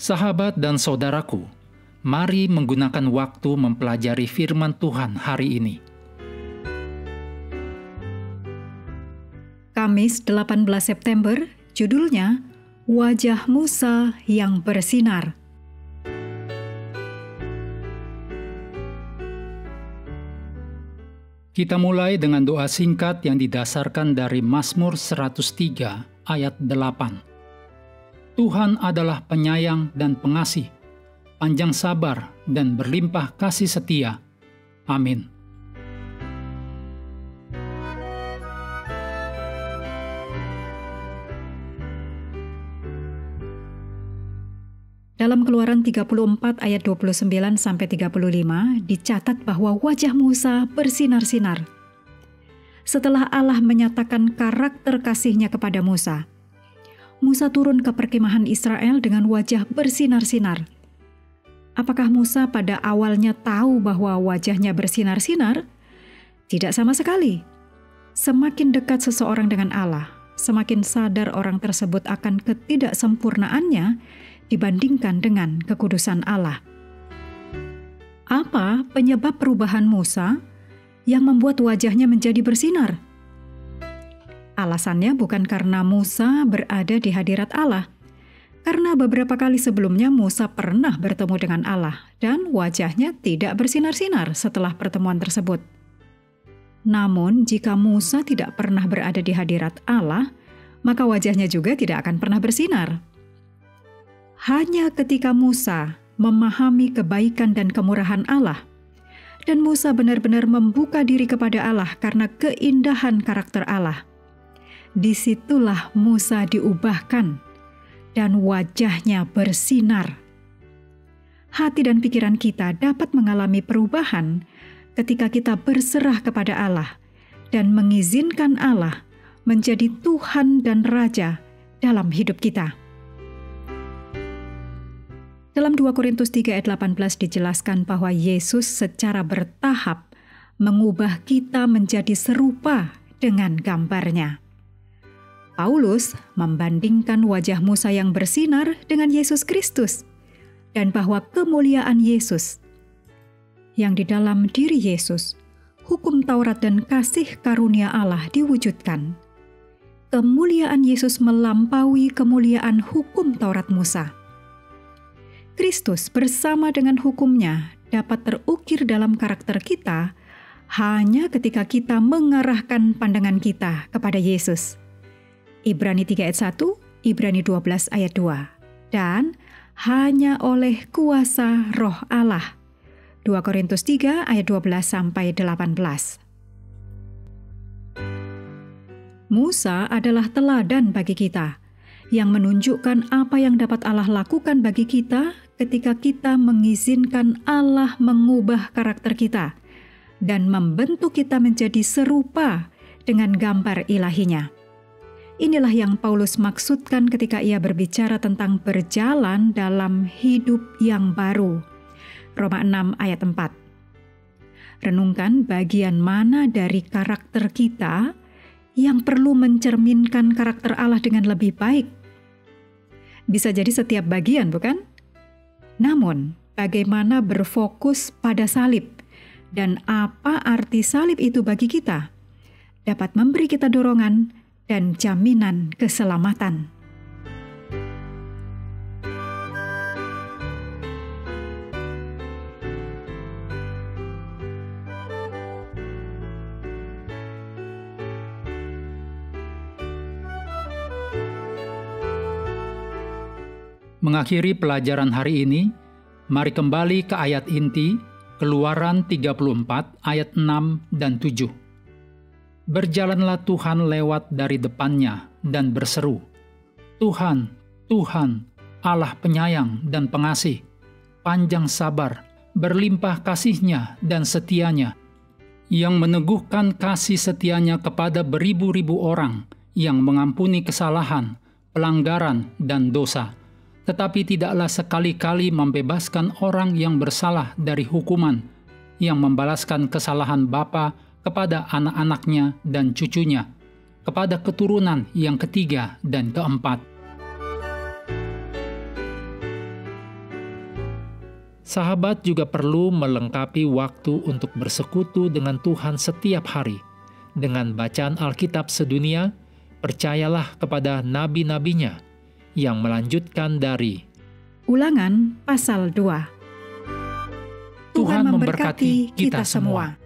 Sahabat dan saudaraku, mari menggunakan waktu mempelajari firman Tuhan hari ini. Kamis 18 September, judulnya Wajah Musa yang Bersinar. Kita mulai dengan doa singkat yang didasarkan dari Mazmur 103 ayat 8. Tuhan adalah penyayang dan pengasih, panjang sabar dan berlimpah kasih setia. Amin. Dalam Keluaran 34 ayat 29-35 dicatat bahwa wajah Musa bersinar-sinar. Setelah Allah menyatakan karakter kasih-Nya kepada Musa, Musa turun ke perkemahan Israel dengan wajah bersinar-sinar. Apakah Musa pada awalnya tahu bahwa wajahnya bersinar-sinar? Tidak sama sekali. Semakin dekat seseorang dengan Allah, semakin sadar orang tersebut akan ketidaksempurnaannya dibandingkan dengan kekudusan Allah. Apa penyebab perubahan Musa yang membuat wajahnya menjadi bersinar? Alasannya bukan karena Musa berada di hadirat Allah, karena beberapa kali sebelumnya Musa pernah bertemu dengan Allah dan wajahnya tidak bersinar-sinar setelah pertemuan tersebut. Namun, jika Musa tidak pernah berada di hadirat Allah, maka wajahnya juga tidak akan pernah bersinar. Hanya ketika Musa memahami kebaikan dan kemurahan Allah, dan Musa benar-benar membuka diri kepada Allah karena keindahan karakter Allah, disitulah Musa diubahkan dan wajahnya bersinar. Hati dan pikiran kita dapat mengalami perubahan ketika kita berserah kepada Allah dan mengizinkan Allah menjadi Tuhan dan Raja dalam hidup kita. Dalam 2 Korintus 3 ayat 18 dijelaskan bahwa Yesus secara bertahap mengubah kita menjadi serupa dengan gambar-Nya. Paulus membandingkan wajah Musa yang bersinar dengan Yesus Kristus, dan bahwa kemuliaan Yesus, yang di dalam diri Yesus, hukum Taurat dan kasih karunia Allah diwujudkan. Kemuliaan Yesus melampaui kemuliaan hukum Taurat Musa. Kristus bersama dengan hukumnya dapat terukir dalam karakter kita hanya ketika kita mengarahkan pandangan kita kepada Yesus. Ibrani 3 ayat 1, Ibrani 12 ayat 2. Dan hanya oleh kuasa Roh Allah. 2 Korintus 3 ayat 12-18. Musa adalah teladan bagi kita, yang menunjukkan apa yang dapat Allah lakukan bagi kita ketika kita mengizinkan Allah mengubah karakter kita dan membentuk kita menjadi serupa dengan gambar ilahi-Nya. Inilah yang Paulus maksudkan ketika ia berbicara tentang berjalan dalam hidup yang baru. Roma 6 ayat 4. Renungkan bagian mana dari karakter kita yang perlu mencerminkan karakter Allah dengan lebih baik. Bisa jadi setiap bagian, bukan? Namun, bagaimana berfokus pada salib dan apa arti salib itu bagi kita dapat memberi kita dorongan dan jaminan keselamatan. Mengakhiri pelajaran hari ini, mari kembali ke ayat inti, Keluaran 34 ayat 6 dan 7. Berjalanlah Tuhan lewat dari depannya dan berseru, Tuhan, Tuhan, Allah penyayang dan pengasih, panjang sabar, berlimpah kasih-Nya dan setia-Nya, yang meneguhkan kasih setia-Nya kepada beribu-ribu orang, yang mengampuni kesalahan, pelanggaran, dan dosa, tetapi tidaklah sekali-kali membebaskan orang yang bersalah dari hukuman, yang membalaskan kesalahan bapa kepada anak-anaknya dan cucunya, kepada keturunan yang ketiga dan keempat. Sahabat juga perlu melengkapi waktu untuk bersekutu dengan Tuhan setiap hari. Dengan bacaan Alkitab sedunia, percayalah kepada nabi-nabinya yang melanjutkan dari Ulangan pasal 2. Tuhan memberkati kita semua.